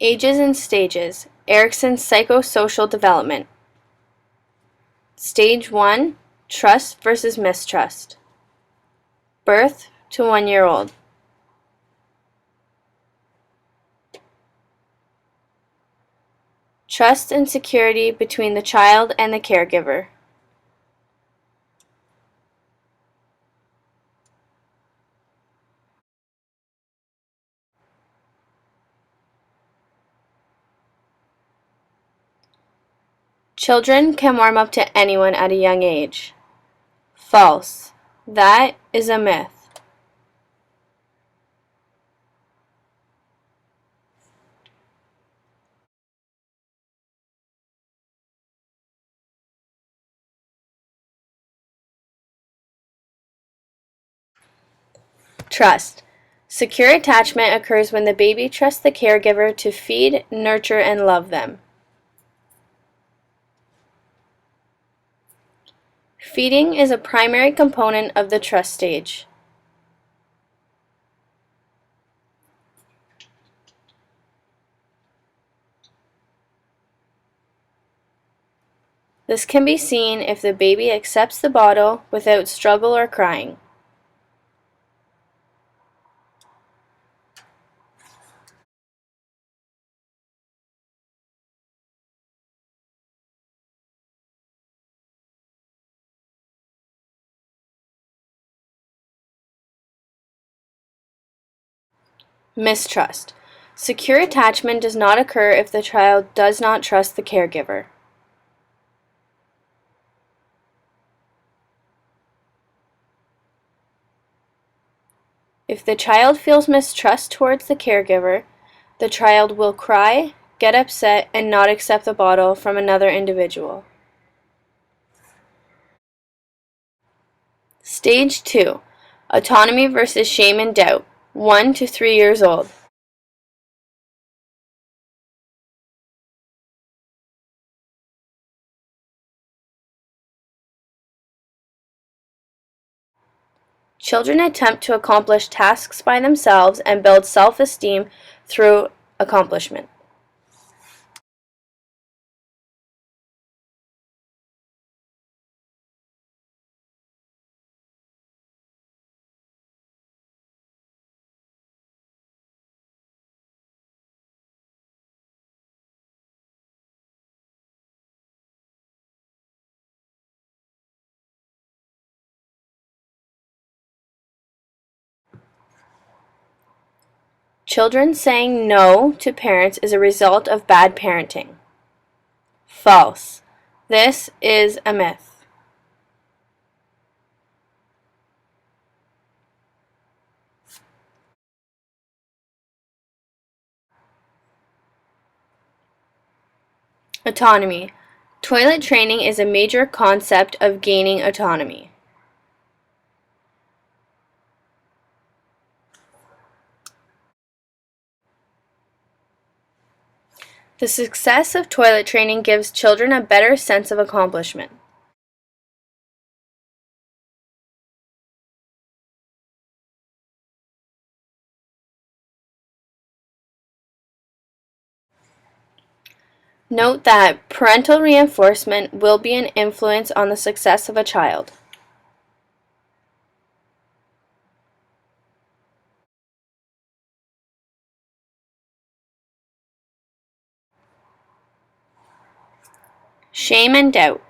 Ages and stages. Erikson's psychosocial development. Stage 1, trust versus mistrust. Birth to 1-year-old. Trust and security between the child and the caregiver. Children can warm up to anyone at a young age. False. That is a myth. Trust. Secure attachment occurs when the baby trusts the caregiver to feed, nurture, and love them. Feeding is a primary component of the trust stage. This can be seen if the baby accepts the bottle without struggle or crying. Mistrust. Secure attachment does not occur if the child does not trust the caregiver. If the child feels mistrust towards the caregiver, the child will cry, get upset, and not accept the bottle from another individual. Stage 2. Autonomy versus shame and doubt. 1 to 3 years old. Children attempt to accomplish tasks by themselves and build self-esteem through accomplishment. Children saying no to parents is a result of bad parenting. False. This is a myth. Autonomy. Toilet training is a major concept of gaining autonomy. The success of toilet training gives children a better sense of accomplishment. Note that parental reinforcement will be an influence on the success of a child. Shame and doubt.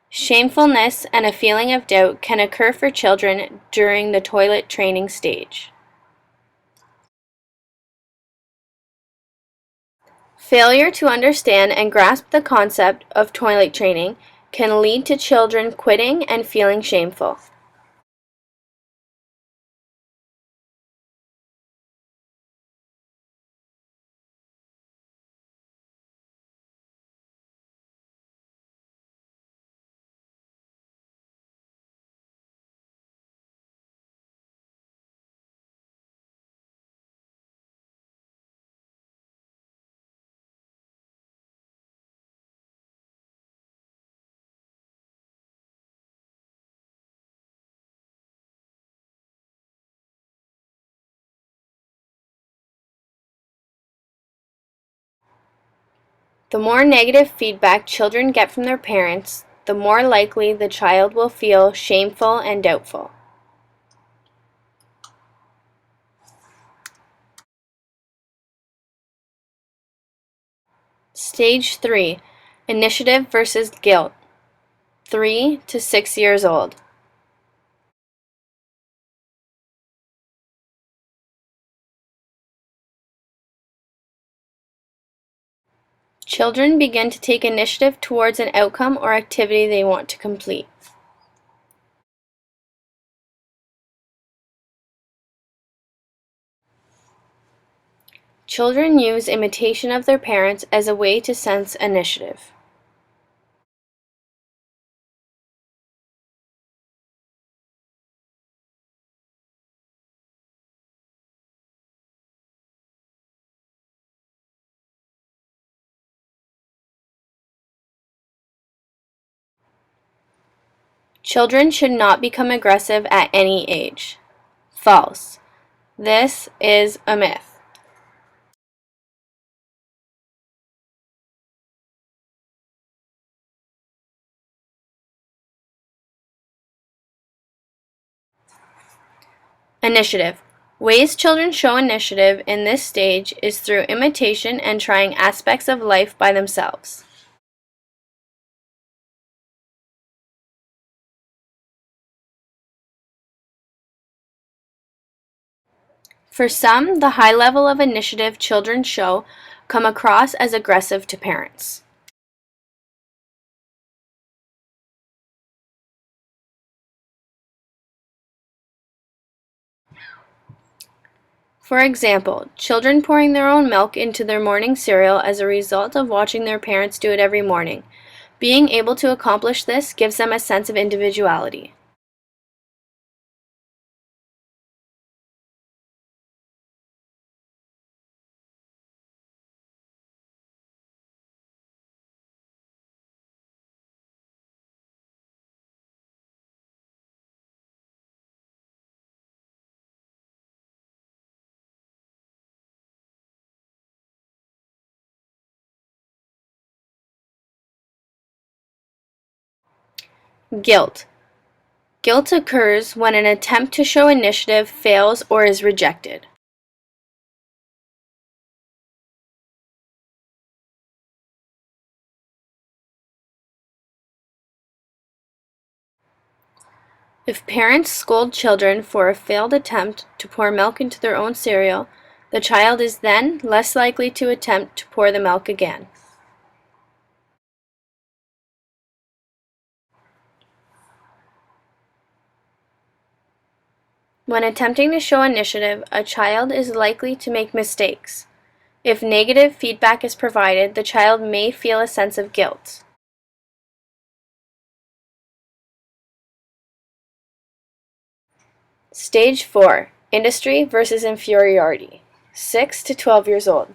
Shamefulness and a feeling of doubt can occur for children during the toilet training stage. Failure to understand and grasp the concept of toilet training can lead to children quitting and feeling shameful. The more negative feedback children get from their parents, the more likely the child will feel shameful and doubtful. Stage 3. Initiative versus guilt. 3 to 6 years old. Children begin to take initiative towards an outcome or activity they want to complete. Children use imitation of their parents as a way to sense initiative. Children should not become aggressive at any age. False. This is a myth. Initiative. Ways children show initiative in this stage is through imitation and trying aspects of life by themselves. For some, the high level of initiative children show come across as aggressive to parents. For example, children pouring their own milk into their morning cereal as a result of watching their parents do it every morning. Being able to accomplish this gives them a sense of individuality. Guilt. Guilt occurs when an attempt to show initiative fails or is rejected. If parents scold children for a failed attempt to pour milk into their own cereal, the child is then less likely to attempt to pour the milk again. When attempting to show initiative, a child is likely to make mistakes. If negative feedback is provided, the child may feel a sense of guilt. Stage 4. Industry versus inferiority. 6 to 12 years old.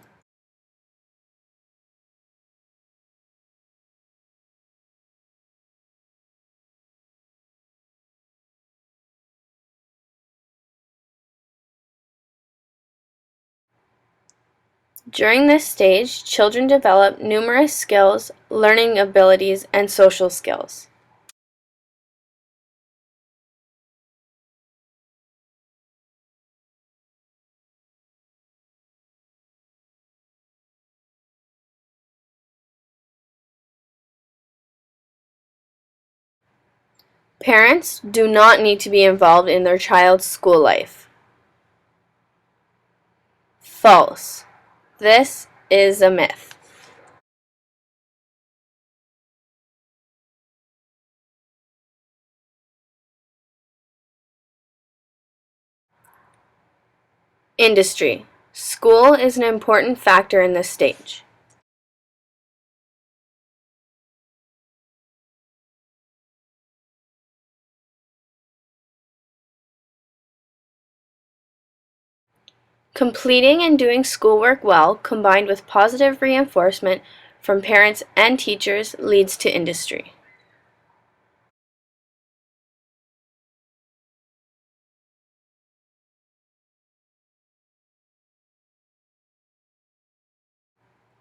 During this stage, children develop numerous skills, learning abilities, and social skills. Parents do not need to be involved in their child's school life. False. This is a myth. Industry. School is an important factor in this stage. Completing and doing schoolwork well, combined with positive reinforcement from parents and teachers, leads to industry.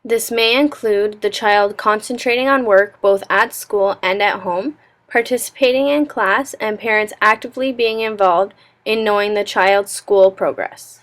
This may include the child concentrating on work both at school and at home, participating in class, and parents actively being involved in knowing the child's school progress.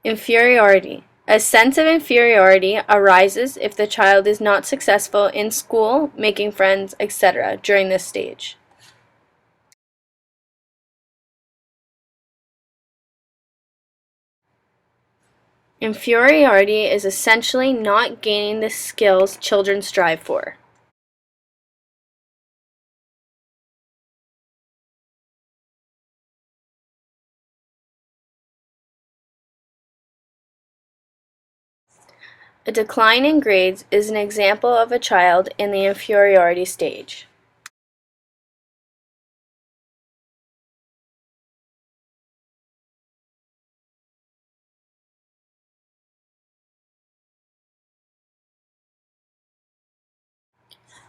Inferiority. A sense of inferiority arises if the child is not successful in school, making friends, etc. during this stage. Inferiority is essentially not gaining the skills children strive for. A decline in grades is an example of a child in the inferiority stage.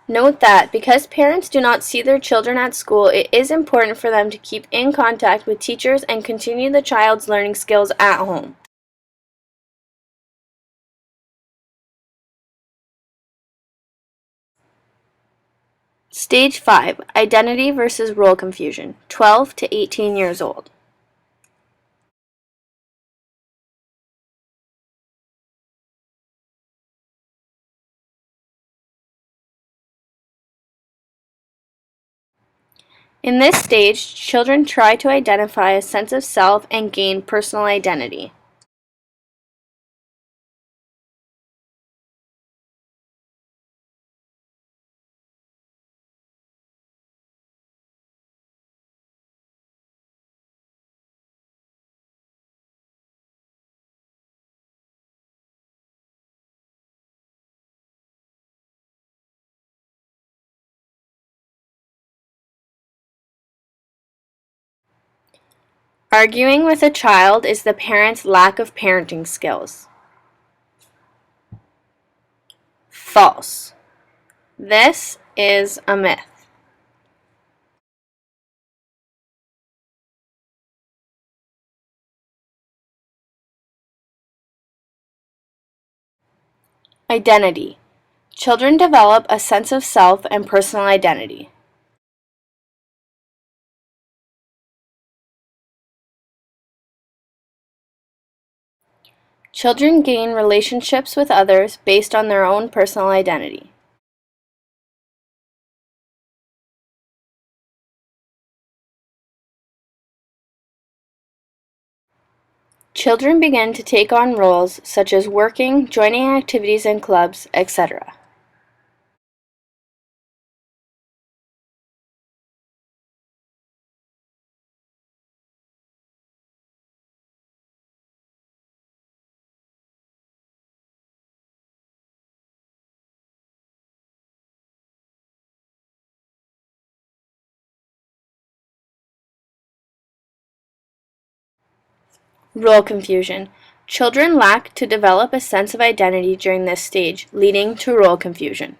Note that because parents do not see their children at school, it is important for them to keep in contact with teachers and continue the child's learning skills at home. Stage 5. Identity versus role confusion, 12 to 18 years old. In this stage, children try to identify a sense of self and gain personal identity. Arguing with a child is the parent's lack of parenting skills. False. This is a myth. Identity. Children develop a sense of self and personal identity. Children gain relationships with others based on their own personal identity. Children begin to take on roles such as working, joining activities and clubs, etc. Role confusion. Children lack to develop a sense of identity during this stage, leading to role confusion.